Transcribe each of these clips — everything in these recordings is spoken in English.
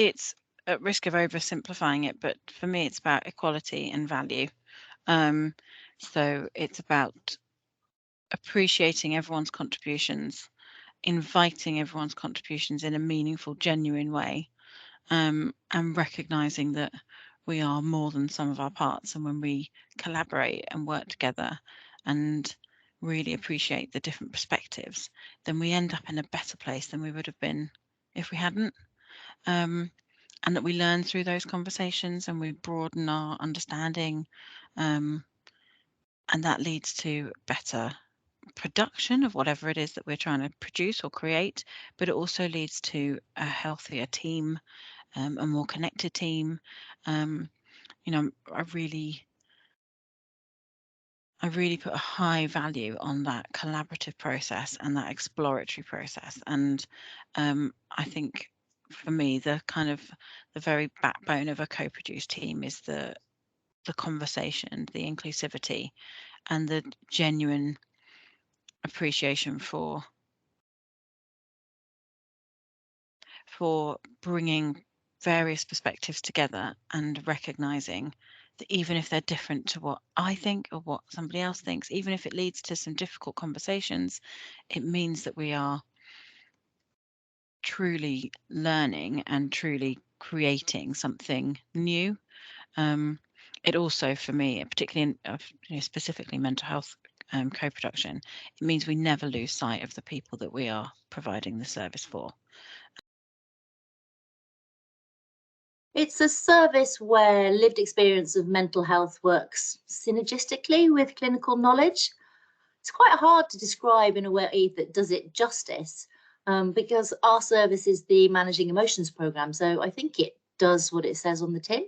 it's at risk of oversimplifying it, but for me, it's about equality and value. So it's about appreciating everyone's contributions, inviting everyone's contributions in a meaningful, genuine way, and recognizing that we are more than some of our parts. And when we collaborate and work together and really appreciate the different perspectives, then we end up in a better place than we would have been if we hadn't. And that we learn through those conversations and we broaden our understanding. And that leads to better production of whatever it is that we're trying to produce or create, but it also leads to a healthier team, a more connected team. You know, I really put a high value on that collaborative process and that exploratory process. And I think for me, the very backbone of a co-produced team is the conversation, the inclusivity, and the genuine appreciation for bringing various perspectives together and recognizing that even if they're different to what I think or what somebody else thinks, even if it leads to some difficult conversations, it means that we are truly learning and truly creating something new. It also, for me, particularly in specifically mental health co-production, it means we never lose sight of the people that we are providing the service for. It's a service where lived experience of mental health works synergistically with clinical knowledge. It's quite hard to describe in a way that does it justice, because our service is the Managing Emotions programme, so I think it does what it says on the tin.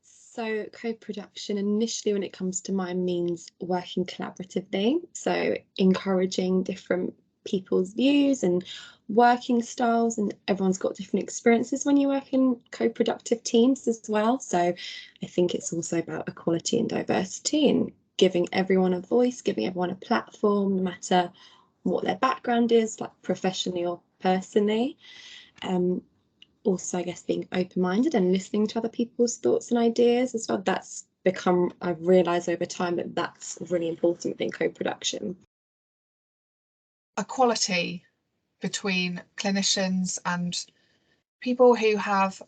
So co-production initially when it comes to mind means working collaboratively, so encouraging different people's views and working styles, and everyone's got different experiences when you work in co-productive teams as well. So I think it's also about equality and diversity and giving everyone a voice, giving everyone a platform, no matter what their background is, like professionally or personally. Also, I guess, being open-minded and listening to other people's thoughts and ideas as well. That's become, I've realised over time that that's really important in co-production. Equality between clinicians and people who have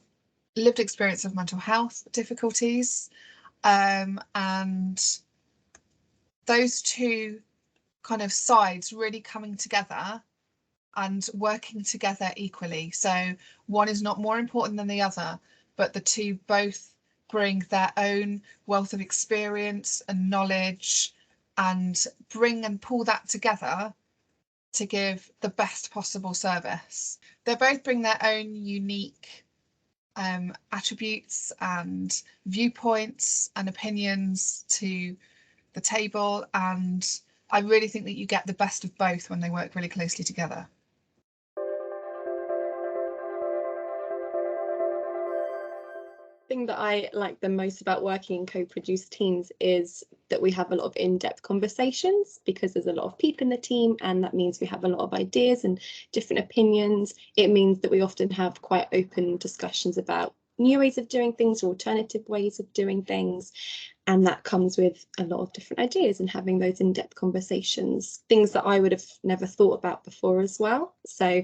lived experience of mental health difficulties, and those two kind of sides really coming together and working together equally. So one is not more important than the other, but the two both bring their own wealth of experience and knowledge and bring and pull that together to give the best possible service. They both bring their own unique attributes and viewpoints and opinions to the table, and I really think that you get the best of both when they work really closely together. Thing that I like the most about working in co-produced teams is that we have a lot of in-depth conversations, because there's a lot of people in the team, and that means we have a lot of ideas and different opinions. It means that we often have quite open discussions about new ways of doing things or alternative ways of doing things, and that comes with a lot of different ideas and having those in-depth conversations, things that I would have never thought about before as well. So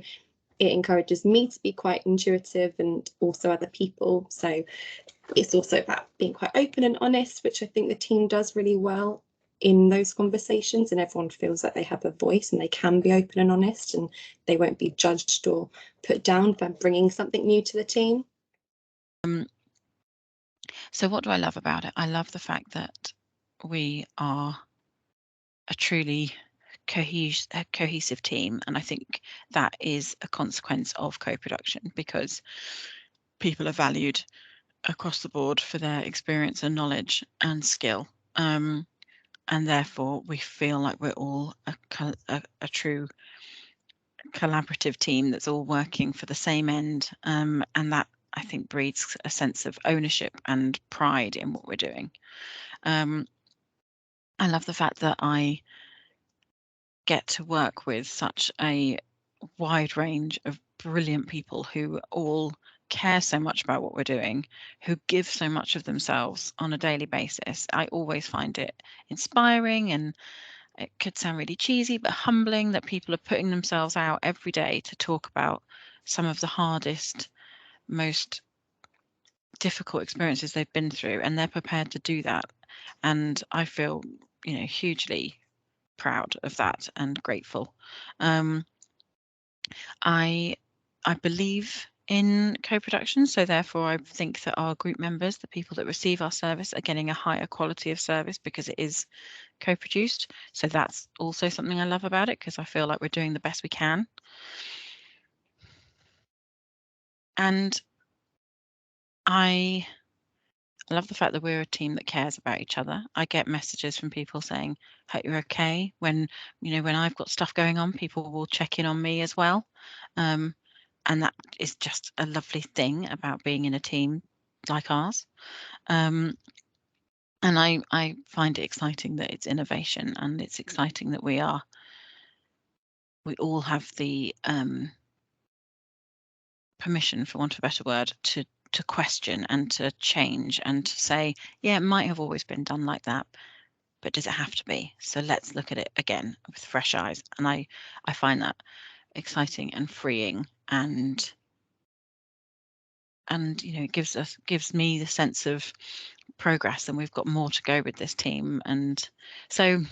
it encourages me to be quite intuitive and also other people. So it's also about being quite open and honest, which I think the team does really well in those conversations, and everyone feels like they have a voice and they can be open and honest and they won't be judged or put down for bringing something new to the team. So what do I love about it? I love the fact that we are a truly cohesive team, and I think that is a consequence of co-production, because people are valued across the board for their experience and knowledge and skill, and therefore we feel like we're all a true collaborative team that's all working for the same end, and that, I think, breeds a sense of ownership and pride in what we're doing. I love the fact that I get to work with such a wide range of brilliant people who all care so much about what we're doing, who give so much of themselves on a daily basis. I always find it inspiring, and it could sound really cheesy, but humbling that people are putting themselves out every day to talk about some of the hardest, most difficult experiences they've been through, and they're prepared to do that. And I feel, hugely proud of that and grateful. I believe in co-production, so therefore I think that our group members, the people that receive our service, are getting a higher quality of service because it is co-produced. So that's also something I love about it, because I feel like we're doing the best we can. And I love the fact that we're a team that cares about each other. I get messages from people saying, hope you're okay. When I've got stuff going on, people will check in on me as well. And that is just a lovely thing about being in a team like ours. And I find it exciting that it's innovation, and it's exciting that we all have the permission, for want of a better word, to question and to change and to say, yeah, it might have always been done like that, but does it have to be? So let's look at it again with fresh eyes. And I find that exciting and freeing, and it gives me the sense of progress, and we've got more to go with this team. And so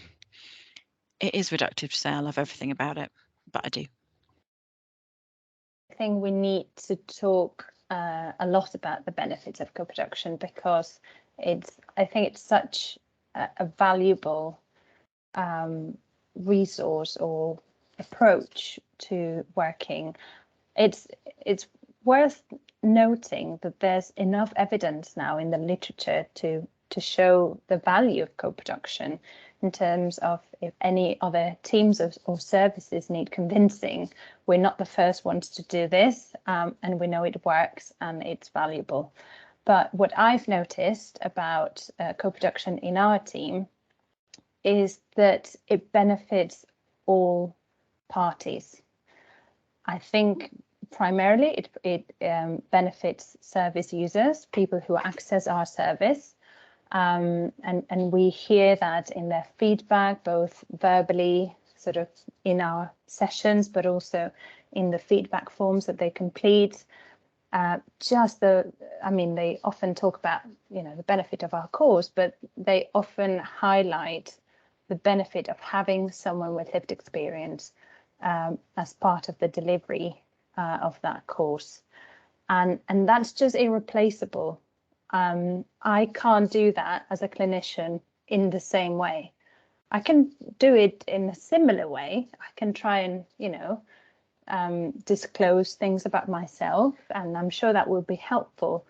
it is reductive to say I love everything about it, but I do. I think we need to talk a lot about the benefits of co-production, because I think it's such a valuable resource or approach to working. It's worth noting that there's enough evidence now in the literature to show the value of co-production, in terms of if any other teams or services need convincing. We're not the first ones to do this, and we know it works and it's valuable. But what I've noticed about co-production in our team is that it benefits all parties. I think primarily it benefits service users, people who access our service. And we hear that in their feedback, both verbally, sort of in our sessions, but also in the feedback forms that they complete. They often talk about, the benefit of our course, but they often highlight the benefit of having someone with lived experience as part of the delivery of that course. And that's just irreplaceable. I can't do that as a clinician in the same way. I can do it in a similar way. I can try and, disclose things about myself, and I'm sure that will be helpful.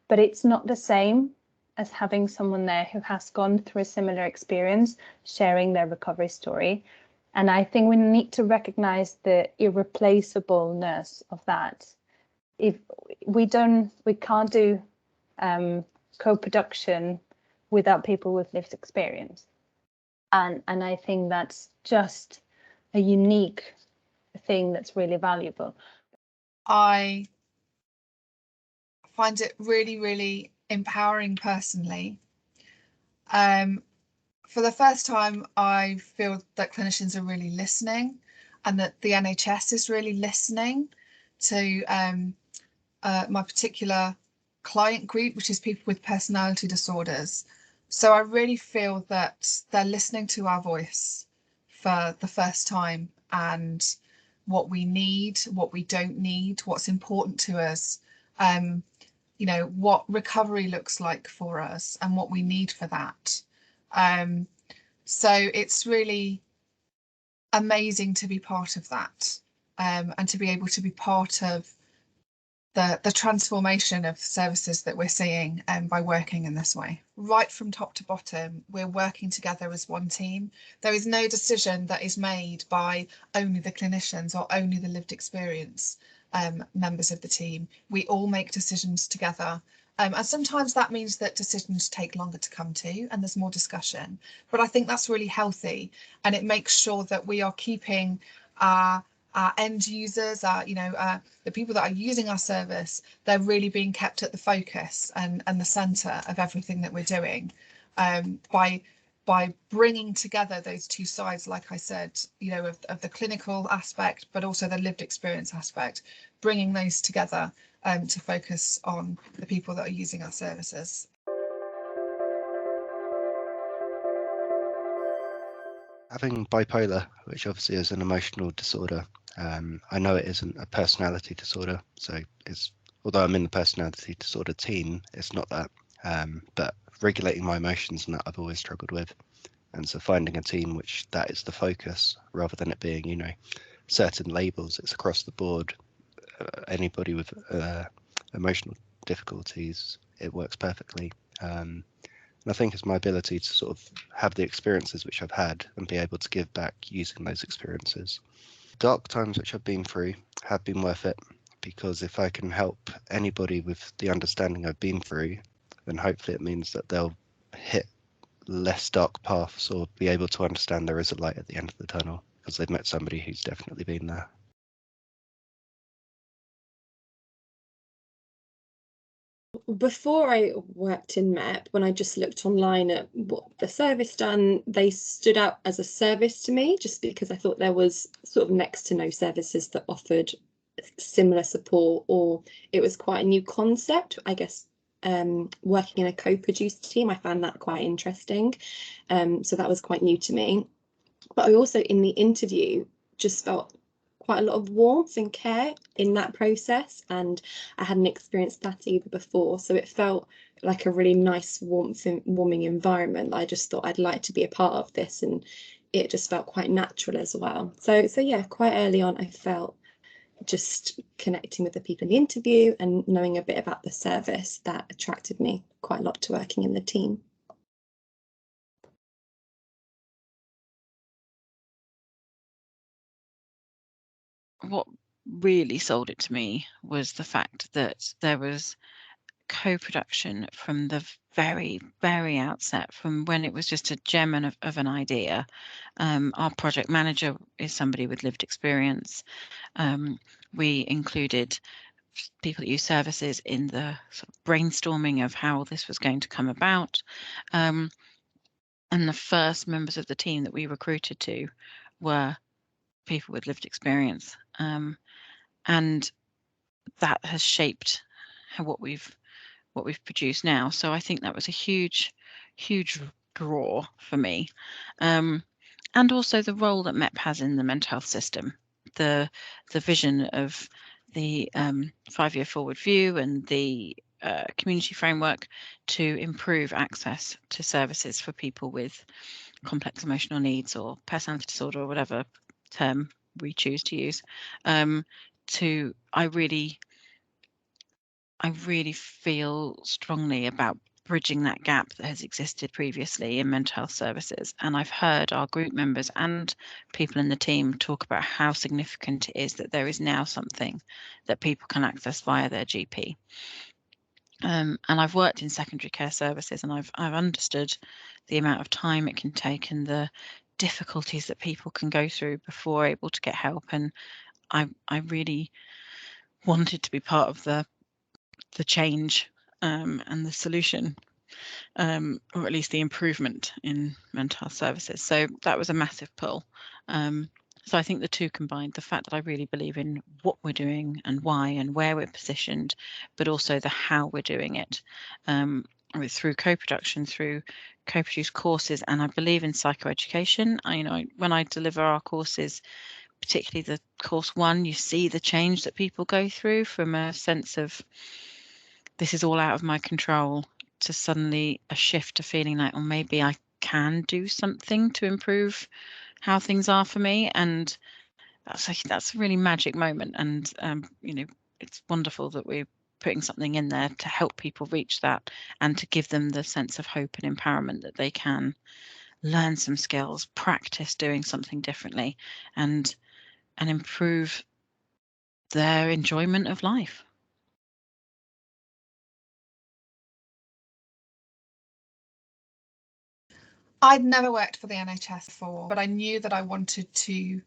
But it's not the same as having someone there who has gone through a similar experience, sharing their recovery story. And I think we need to recognize the irreplaceableness of that. If we can't do co-production without people with lived experience. And I think that's just a unique thing that's really valuable. I find it really, really empowering personally. For the first time, I feel that clinicians are really listening, and that the NHS is really listening to my particular client group, which is people with personality disorders. So I really feel that they're listening to our voice for the first time, and what we need, what we don't need, what's important to us, what recovery looks like for us and what we need for that. So it's really amazing to be part of that, and to be able to be part of the transformation of services that we're seeing by working in this way. Right from top to bottom, we're working together as one team. There is no decision that is made by only the clinicians or only the lived experience members of the team. We all make decisions together. And sometimes that means that decisions take longer to come to and there's more discussion. But I think that's really healthy, and it makes sure that we are keeping our our end users, the people that are using our service, they're really being kept at the focus and the centre of everything that we're doing, by bringing together those two sides, like I said, of the clinical aspect, but also the lived experience aspect, bringing those together to focus on the people that are using our services. Having bipolar, which obviously is an emotional disorder, I know it isn't a personality disorder, so although I'm in the personality disorder team, it's not that. But regulating my emotions and that I've always struggled with. And so finding a team which that is the focus, rather than it being, certain labels, it's across the board. Anybody with emotional difficulties, it works perfectly. And I think it's my ability to sort of have the experiences which I've had and be able to give back using those experiences. Dark times which I've been through have been worth it, because if I can help anybody with the understanding I've been through, then hopefully it means that they'll hit less dark paths or be able to understand there is a light at the end of the tunnel because they've met somebody who's definitely been there. Before I worked in MEP, when I just looked online at what the service done, they stood out as a service to me, just because I thought there was sort of next to no services that offered similar support, or it was quite a new concept, I guess. Working in a co-produced team, I found that quite interesting. So that was quite new to me. But I also, in the interview, just felt quite a lot of warmth and care in that process, and I hadn't experienced that either before, so it felt like a really nice warming environment. I just thought I'd like to be a part of this, and it just felt quite natural as well. So yeah, quite early on I felt just connecting with the people in the interview and knowing a bit about the service that attracted me quite a lot to working in the team. What really sold it to me was the fact that there was co-production from the very, very outset, from when it was just a gem of an idea. Our project manager is somebody with lived experience. We included people that use services in the sort of brainstorming of how this was going to come about. And the first members of the team that we recruited to were people with lived experience. And that has shaped what we've produced now. So I think that was a huge draw for me. And also the role that MEP has in the mental health system, the vision of the 5-year forward view and the community framework to improve access to services for people with complex emotional needs or personality disorder, or whatever term we choose to use. I really feel strongly about bridging that gap that has existed previously in mental health services. And I've heard our group members and people in the team talk about how significant it is that there is now something that people can access via their GP. And I've worked in secondary care services, and I've understood the amount of time it can take and the difficulties that people can go through before able to get help. And I really wanted to be part of the change and the solution, or at least the improvement in mental health services. So that was a massive pull. So I think the two combined, the fact that I really believe in what we're doing and why and where we're positioned, but also the how we're doing it, through co-production, through co-produced courses, and I believe in psychoeducation. When I deliver our courses, particularly the course 1, you see the change that people go through from a sense of this is all out of my control to suddenly a shift to feeling like, oh, maybe I can do something to improve how things are for me. And that's a really magic moment. And, it's wonderful that we're putting something in there to help people reach that and to give them the sense of hope and empowerment that they can learn some skills, practice doing something differently, and improve their enjoyment of life. I'd never worked for the NHS before, but I knew that I wanted to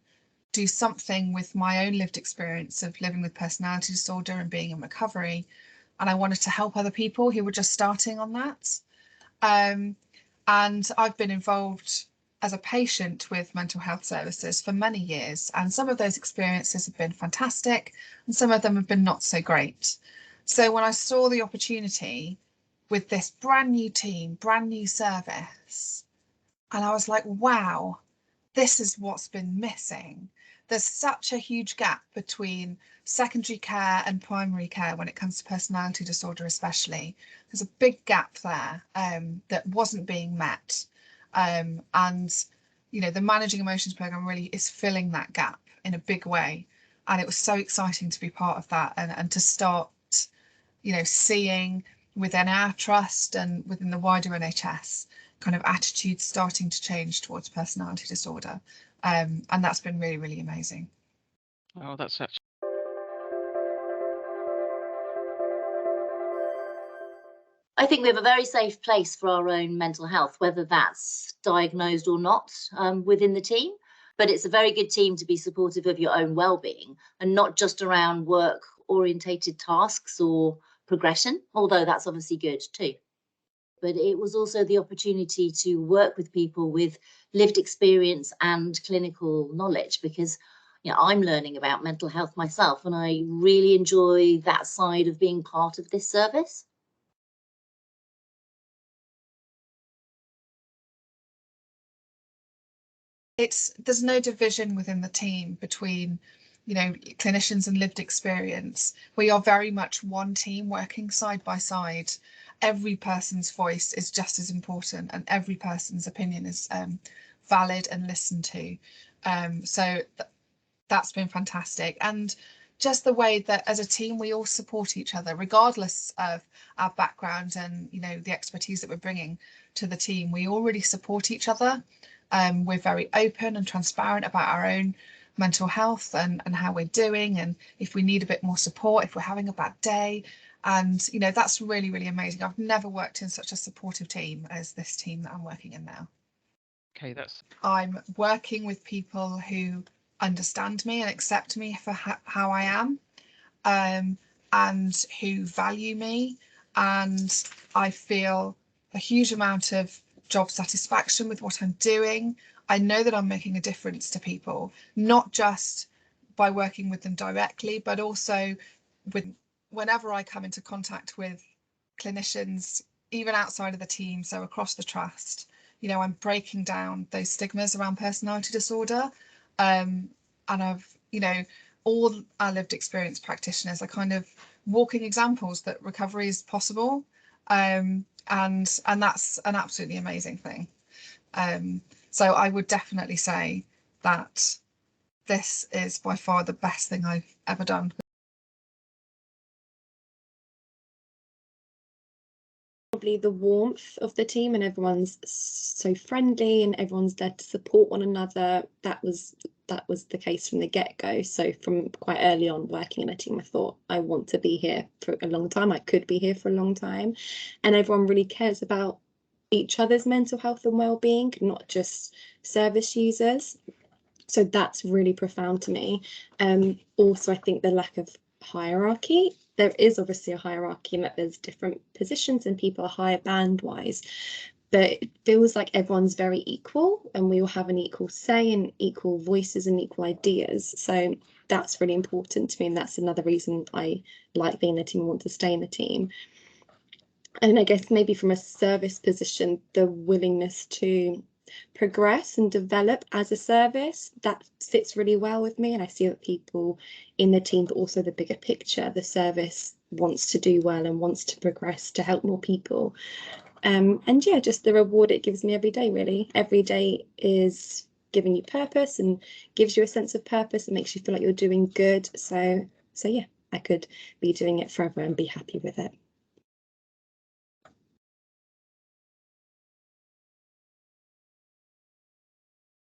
do something with my own lived experience of living with personality disorder and being in recovery. And I wanted to help other people who were just starting on that. And I've been involved as a patient with mental health services for many years, and some of those experiences have been fantastic and some of them have been not so great. So when I saw the opportunity with this brand new team, brand new service, and I was like, wow, this is what's been missing. There's such a huge gap between secondary care and primary care when it comes to personality disorder, especially. There's a big gap there that wasn't being met. And, you know, the Managing Emotions programme really is filling that gap in a big way. And it was so exciting to be part of that and to start, you know, seeing within our trust and within the wider NHS kind of attitudes starting to change towards personality disorder. And that's been really, really amazing. Oh, that's actually. I think we have a very safe place for our own mental health, whether that's diagnosed or not within the team. But it's a very good team to be supportive of your own well-being and not just around work-orientated tasks or progression, although that's obviously good too. But it was also the opportunity to work with people with lived experience and clinical knowledge, because you know, I'm learning about mental health myself, and I really enjoy that side of being part of this service. There's no division within the team between, you know, clinicians and lived experience. We are very much one team working side by side. Every person's voice is just as important and every person's opinion is valid and listened to. So that's been fantastic. And just the way that as a team we all support each other regardless of our background and, you know, the expertise that we're bringing to the team. We all really support each other. We're very open and transparent about our own mental health and how we're doing, and if we need a bit more support, if we're having a bad day. And, you know, that's really, really amazing. I've never worked in such a supportive team as this team that I'm working in now. Okay, I'm working with people who understand me and accept me for how I am, and who value me. And I feel a huge amount of job satisfaction with what I'm doing. I know that I'm making a difference to people, not just by working with them directly, but also with whenever I come into contact with clinicians, even outside of the team, so across the trust, you know, I'm breaking down those stigmas around personality disorder. And I've, you know, all our lived experience practitioners are kind of walking examples that recovery is possible. And that's an absolutely amazing thing. So I would definitely say that this is by far the best thing I've ever done. Probably the warmth of the team, and everyone's so friendly and everyone's there to support one another. That was the case from the get-go. So from quite early on working in a team, I thought I want to be here for a long time. I could be here for a long time, and everyone really cares about each other's mental health and well-being, not just service users. So that's really profound to me. Also, I think the lack of hierarchy. There is obviously a hierarchy in that there's different positions and people are higher band wise, but it feels like everyone's very equal and we all have an equal say and equal voices and equal ideas. So that's really important to me, and that's another reason I like being in the team and want to stay in the team. And I guess maybe from a service position, the willingness to progress and develop as a service, that fits really well with me. And I see that people in the team, but also the bigger picture, the service wants to do well and wants to progress to help more people. And yeah, just the reward it gives me every day, really. Every day is giving you purpose and gives you a sense of purpose and makes you feel like you're doing good. So yeah, I could be doing it forever and be happy with it.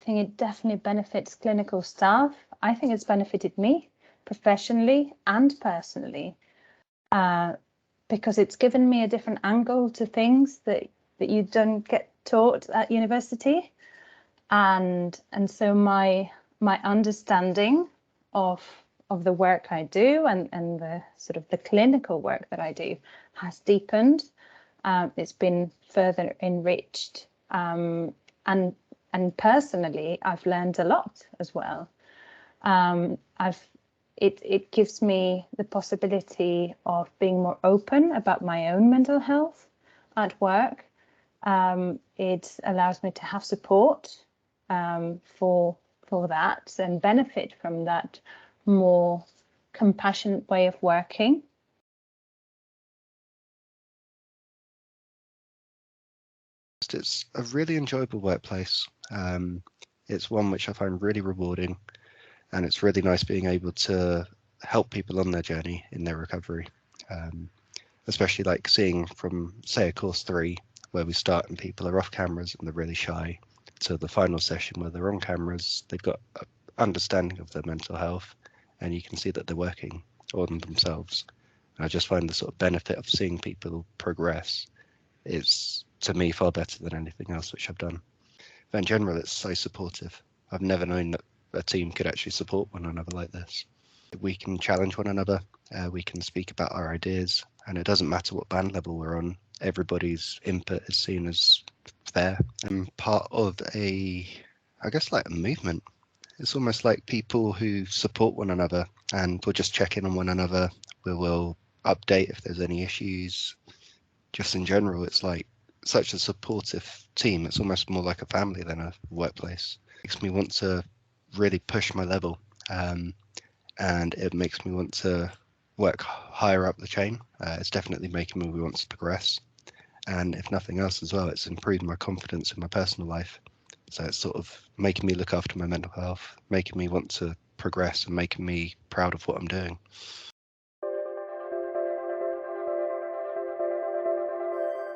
I think it definitely benefits clinical staff. I think it's benefited me professionally and personally, because it's given me a different angle to things that you don't get taught at university, and so my my understanding of the work I do and the sort of the clinical work that I do has deepened. It's been further enriched, and personally, I've learned a lot as well. It gives me the possibility of being more open about my own mental health at work. It allows me to have support for that and benefit from that more compassionate way of working. It's a really enjoyable workplace. It's one which I find really rewarding, and it's really nice being able to help people on their journey in their recovery. Especially like seeing from, say, a course 3 where we start and people are off cameras and they're really shy, to the final session where they're on cameras, they've got an understanding of their mental health, and you can see that they're working on themselves. And I just find the sort of benefit of seeing people progress is, to me, far better than anything else which I've done. But in general, it's so supportive. I've never known that a team could actually support one another like this. We can challenge one another, we can speak about our ideas, and it doesn't matter what band level we're on, everybody's input is seen as fair and part of a movement. It's almost like people who support one another, and we'll just check in on one another, we will update if there's any issues. Just in general, it's like such a supportive team. It's almost more like a family than a workplace. It makes me want to really push my level, and it makes me want to work higher up the chain. It's definitely making me want to progress, and if nothing else as well, it's improved my confidence in my personal life. So it's sort of making me look after my mental health, making me want to progress, and making me proud of what I'm doing.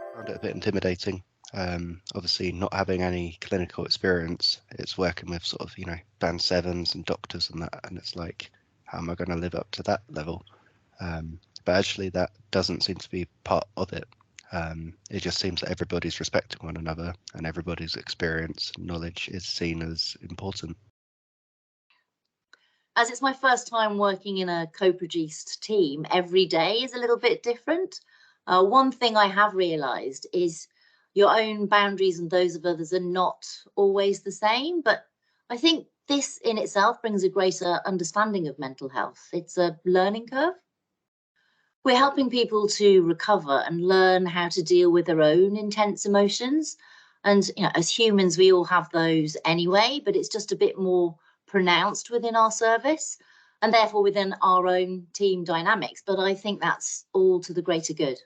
I found it a bit intimidating. Obviously not having any clinical experience, it's working with sort of, band 7s and doctors and that, and it's like, how am I going to live up to that level? But actually that doesn't seem to be part of it. It just seems that everybody's respecting one another, and everybody's experience and knowledge is seen as important. As it's my first time working in a co-produced team, every day is a little bit different. One thing I have realised is your own boundaries and those of others are not always the same, but I think this in itself brings a greater understanding of mental health. It's a learning curve. We're helping people to recover and learn how to deal with their own intense emotions. And as humans, we all have those anyway, but it's just a bit more pronounced within our service and therefore within our own team dynamics. But I think that's all to the greater good.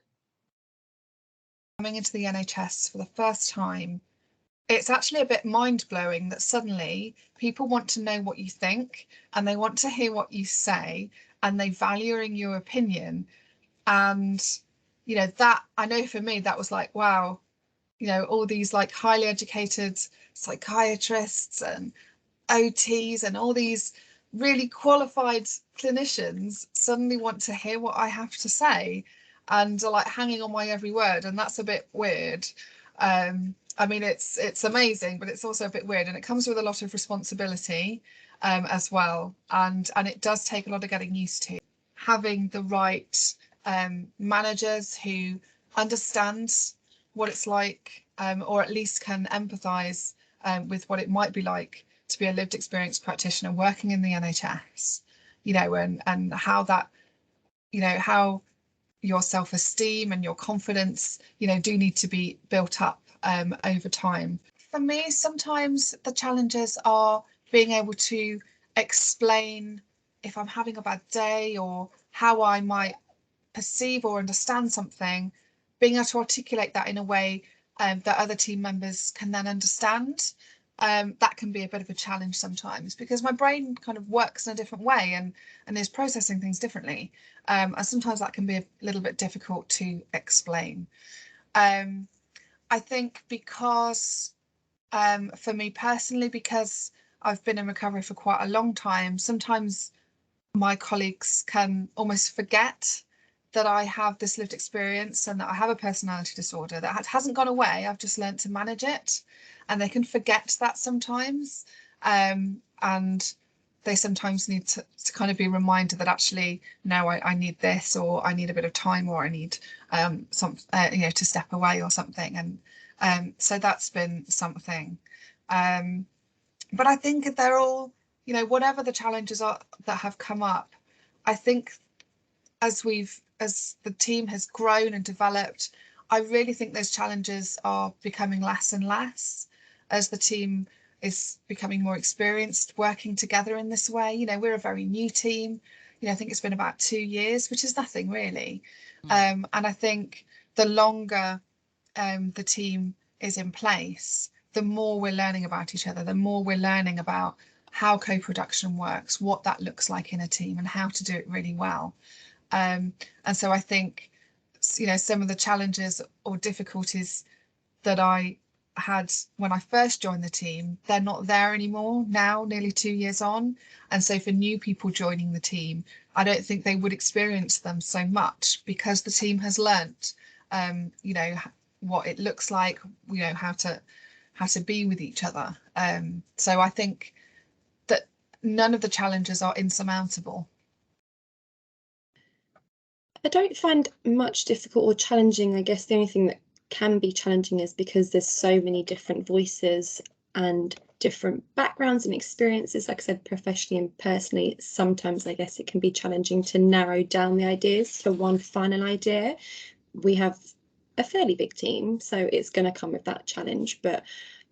Coming into the NHS for the first time, it's actually a bit mind-blowing that suddenly people want to know what you think, and they want to hear what you say, and they value your opinion. And that, I know for me, that was like, wow, all these like highly educated psychiatrists and OTs and all these really qualified clinicians suddenly want to hear what I have to say and are like hanging on my every word, and that's a bit weird. I mean, it's amazing, but it's also a bit weird, and it comes with a lot of responsibility as well, and it does take a lot of getting used to. Having the right managers who understand what it's like, or at least can empathise with what it might be like to be a lived experience practitioner working in the NHS, and how that, how your self-esteem and your confidence, do need to be built up over time. For me, sometimes the challenges are being able to explain if I'm having a bad day or how I might perceive or understand something, being able to articulate that in a way that other team members can then understand. That can be a bit of a challenge sometimes because my brain kind of works in a different way and is processing things differently. And sometimes that can be a little bit difficult to explain. I think because for me personally, because I've been in recovery for quite a long time, sometimes my colleagues can almost forget that I have this lived experience and that I have a personality disorder that hasn't gone away. I've just learned to manage it, and they can forget that sometimes. and they sometimes need to kind of be reminded that actually, no, I need this, or I need a bit of time, or I need to step away or something. And so that's been something. But I think they're all, whatever the challenges are that have come up, I think as the team has grown and developed, I really think those challenges are becoming less and less as the team is becoming more experienced working together in this way. We're a very new team. I think it's been about 2 years, which is nothing really. And I think the longer the team is in place, the more we're learning about each other, the more we're learning about how co-production works, what that looks like in a team, and how to do it really well. And so I think, some of the challenges or difficulties that I had when I first joined the team, they're not there anymore now, nearly 2 years on. And so for new people joining the team, I don't think they would experience them so much, because the team has learnt, what it looks like, how to be with each other. So I think that none of the challenges are insurmountable. I don't find much difficult or challenging. I guess the only thing that can be challenging is because there's so many different voices and different backgrounds and experiences, like I said, professionally and personally. Sometimes I guess it can be challenging to narrow down the ideas for one final idea. We have a fairly big team, so it's going to come with that challenge, but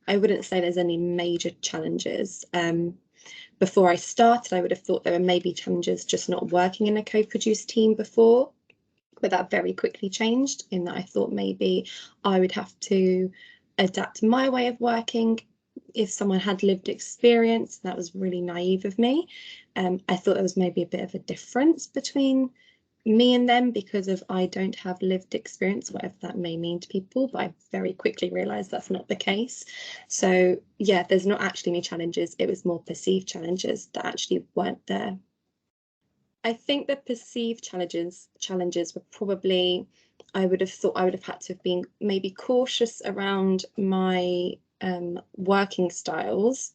I wouldn't say there's any major challenges. Before I started, I would have thought there were maybe challenges just not working in a co-produced team before, but that very quickly changed, in that I thought maybe I would have to adapt my way of working if someone had lived experience. That was really naive of me. I thought there was maybe a bit of a difference between me and them because of I don't have lived experience, whatever that may mean to people, but I very quickly realised that's not the case. So yeah, there's not actually any challenges. It was more perceived challenges that actually weren't there. I think the perceived challenges were probably, I would have thought I would have had to have been maybe cautious around my working styles.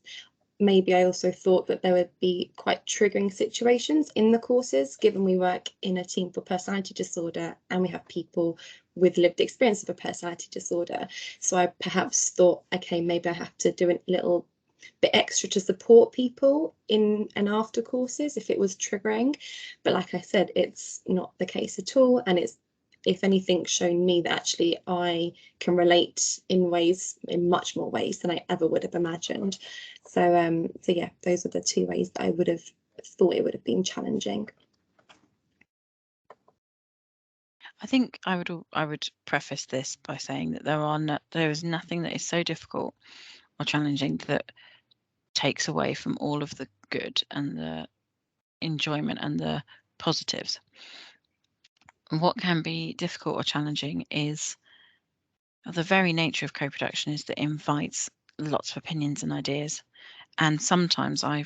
Maybe I also thought that there would be quite triggering situations in the courses, given we work in a team for personality disorder and we have people with lived experience of a personality disorder. So I perhaps thought, okay, maybe I have to do a little bit extra to support people in and after courses if it was triggering. But like I said, it's not the case at all. And it's, if anything, shown me that actually I can relate in much more ways than I ever would have imagined. So yeah, those are the 2 ways that I would have thought it would have been challenging. I think I would preface this by saying that there is nothing that is so difficult or challenging that takes away from all of the good and the enjoyment and the positives. And what can be difficult or challenging is the very nature of co-production is that it invites lots of opinions and ideas. And sometimes I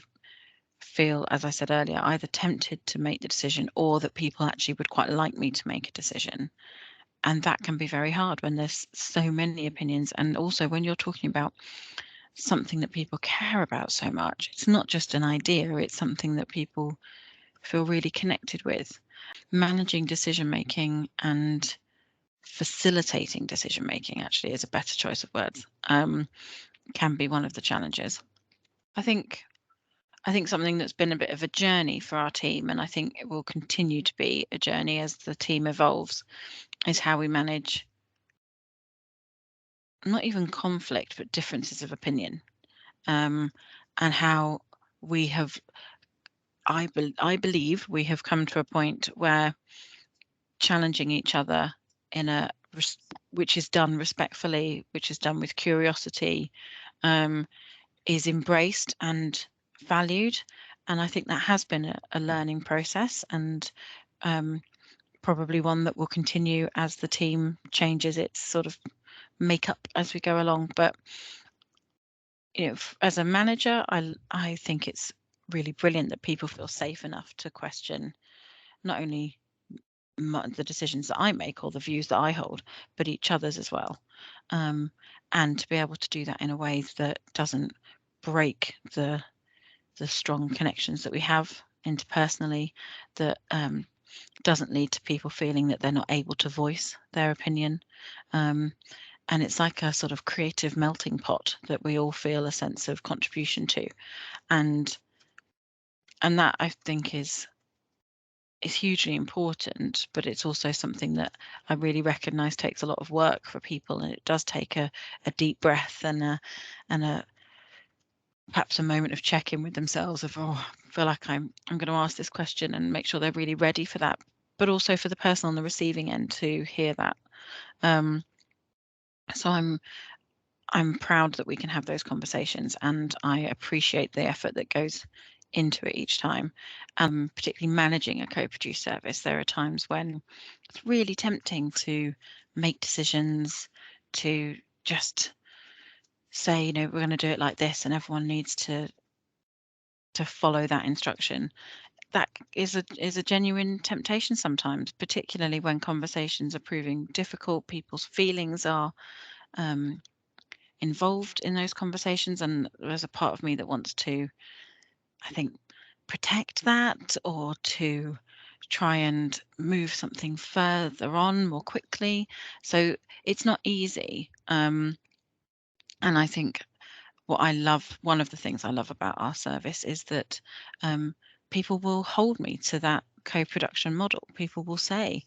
feel, as I said earlier, either tempted to make the decision or that people actually would quite like me to make a decision. And that can be very hard when there's so many opinions. And also when you're talking about something that people care about so much, it's not just an idea, it's something that people feel really connected with. Managing decision making and facilitating decision making actually is a better choice of words, can be one of the challenges. I think something that's been a bit of a journey for our team, and I think it will continue to be a journey as the team evolves, is how we manage not even conflict, but differences of opinion, and how we have, I believe we have come to a point where challenging each other which is done respectfully, which is done with curiosity, is embraced and valued. And I think that has been a learning process, and probably one that will continue as the team changes its sort of makeup as we go along. But as a manager, I think it's really brilliant that people feel safe enough to question not only the decisions that I make or the views that I hold, but each other's as well. And to be able to do that in a way that doesn't break the strong connections that we have interpersonally, that doesn't lead to people feeling that they're not able to voice their opinion. And it's like a sort of creative melting pot that we all feel a sense of contribution to. And that, I think, is hugely important, but it's also something that I really recognise takes a lot of work for people, and it does take a deep breath and a perhaps a moment of check-in with themselves of, oh, I feel like I'm going to ask this question, and make sure they're really ready for that, but also for the person on the receiving end to hear that. So I'm proud that we can have those conversations, and I appreciate the effort that goes into it each time. Particularly managing a co-produced service, there are times when it's really tempting to make decisions, to just say, you know, we're going to do it like this, and everyone needs to follow that instruction. That is a genuine temptation sometimes, particularly when conversations are proving difficult. People's feelings are involved in those conversations, and there's a part of me that wants to, I think, protect that, or to try and move something further on more quickly. So it's not easy. And I think one of the things I love about our service is that people will hold me to that co-production model. People will say,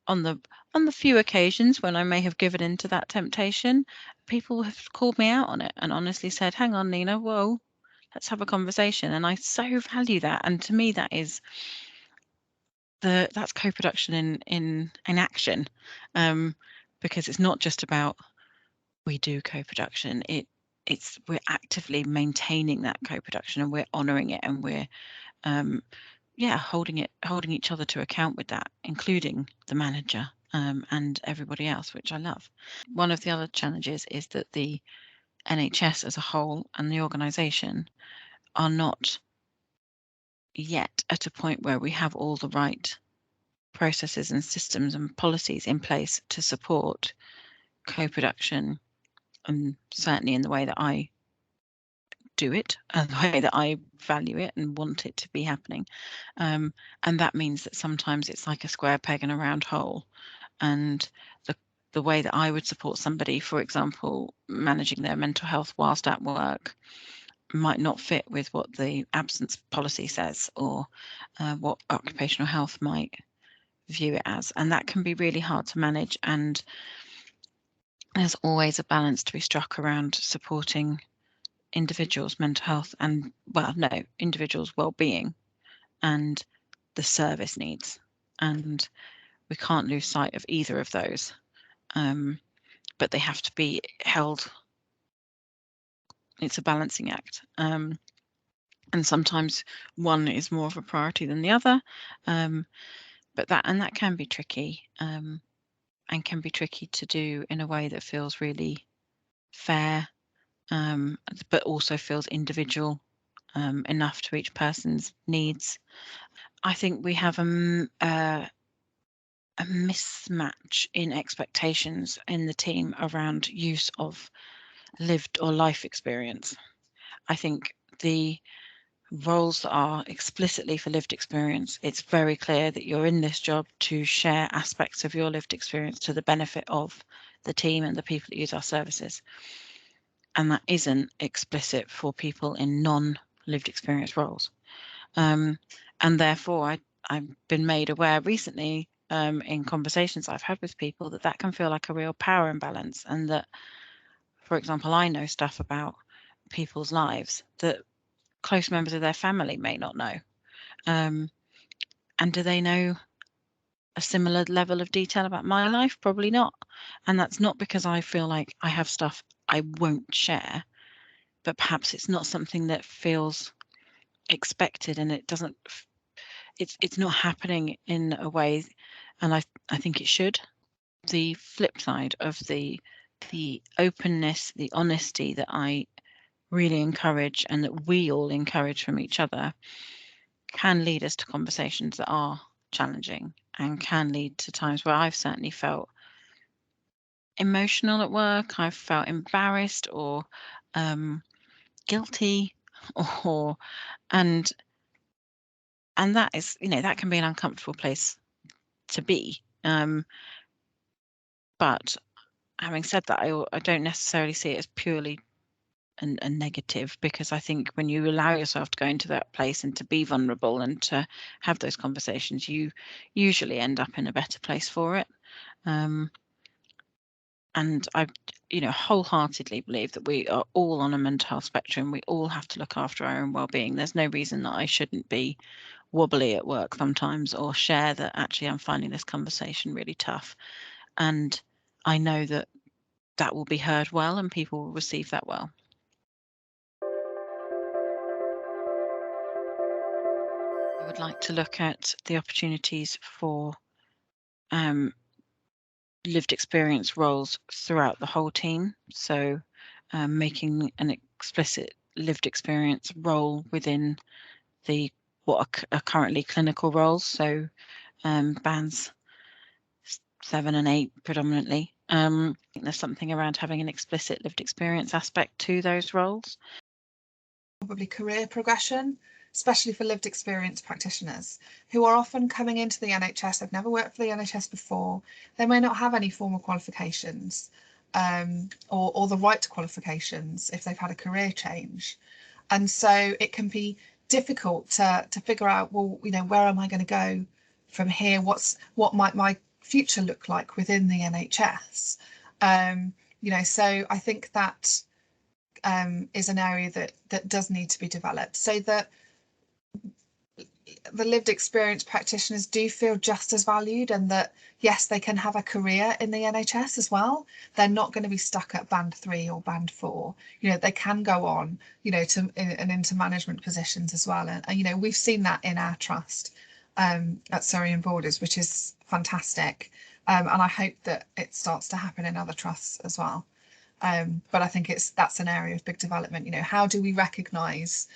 on the few occasions when I may have given in to that temptation, people have called me out on it and honestly said, hang on, Nina, whoa, let's have a conversation. And I so value that. And to me, that is that's co-production in action, because it's not just about we do co-production. We're actively maintaining that co-production, and we're honouring it, and we're holding each other to account with that, including the manager and everybody else, which I love. One of the other challenges is that the NHS as a whole and the organisation are not yet at a point where we have all the right processes and systems and policies in place to support co-production, and certainly in the way that I do it and the way that I value it and want it to be happening. And that means that sometimes it's like a square peg in a round hole. And the way that I would support somebody, for example, managing their mental health whilst at work, might not fit with what the absence policy says, or what occupational health might view it as. And that can be really hard to manage. And there's always a balance to be struck around supporting individuals' mental health and, individuals' well-being and the service needs. And we can't lose sight of either of those, but they have to be held. It's a balancing act, and sometimes one is more of a priority than the other, but that can be tricky, and can be tricky to do in a way that feels really fair, but also feels individual enough to each person's needs. I think we have a mismatch in expectations in the team around use of lived or life experience. I think the roles that are explicitly for lived experience, it's very clear that you're in this job to share aspects of your lived experience to the benefit of the team and the people that use our services. And that isn't explicit for people in non-lived experience roles. And therefore, I've been made aware recently in conversations I've had with people that can feel like a real power imbalance, and that, for example, I know stuff about people's lives that close members of their family may not know. And do they know a similar level of detail about my life? Probably not. And that's not because I feel like I have stuff I won't share, but perhaps it's not something that feels expected, and it doesn't, it's not happening in a way, and I think it should. The flip side of the openness, the honesty that I really encourage, and that we all encourage from each other, can lead us to conversations that are challenging, and can lead to times where I've certainly felt emotional at work, I've felt embarrassed, or guilty, or and that is, that can be an uncomfortable place to be. But having said that, I don't necessarily see it as purely a negative, because I think when you allow yourself to go into that place and to be vulnerable and to have those conversations, you usually end up in a better place for it. And I, wholeheartedly believe that we are all on a mental health spectrum. We all have to look after our own well-being. There's no reason that I shouldn't be wobbly at work sometimes, or share that actually I'm finding this conversation really tough. And I know that that will be heard well and people will receive that well. I would like to look at the opportunities for lived experience roles throughout the whole team. So making an explicit lived experience role within what are currently clinical roles. So bands 7 and 8 predominantly. I think there's something around having an explicit lived experience aspect to those roles. Probably career progression, especially for lived experience practitioners who are often coming into the NHS. They've never worked for the NHS before. They may not have any formal qualifications or the right qualifications if they've had a career change. And so it can be difficult to figure out, well, where am I going to go from here? What might my future look like within the NHS? So I think that is an area that does need to be developed, so that the lived experience practitioners do feel just as valued, and that yes, they can have a career in the NHS as well. They're not going to be stuck at band 3 or band 4. They can go on and into management positions as well, and we've seen that in our trust at Surrey and Borders, which is fantastic, and I hope that it starts to happen in other trusts as well. But I think that's an area of big development. How do we recognise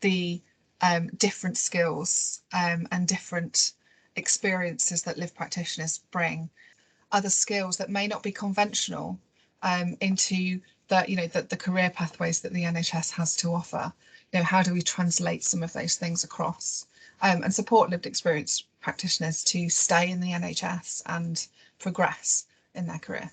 the different skills and different experiences that lived practitioners bring, other skills that may not be conventional into the career pathways that the NHS has to offer. How do we translate some of those things across and support lived experience practitioners to stay in the NHS and progress in their career?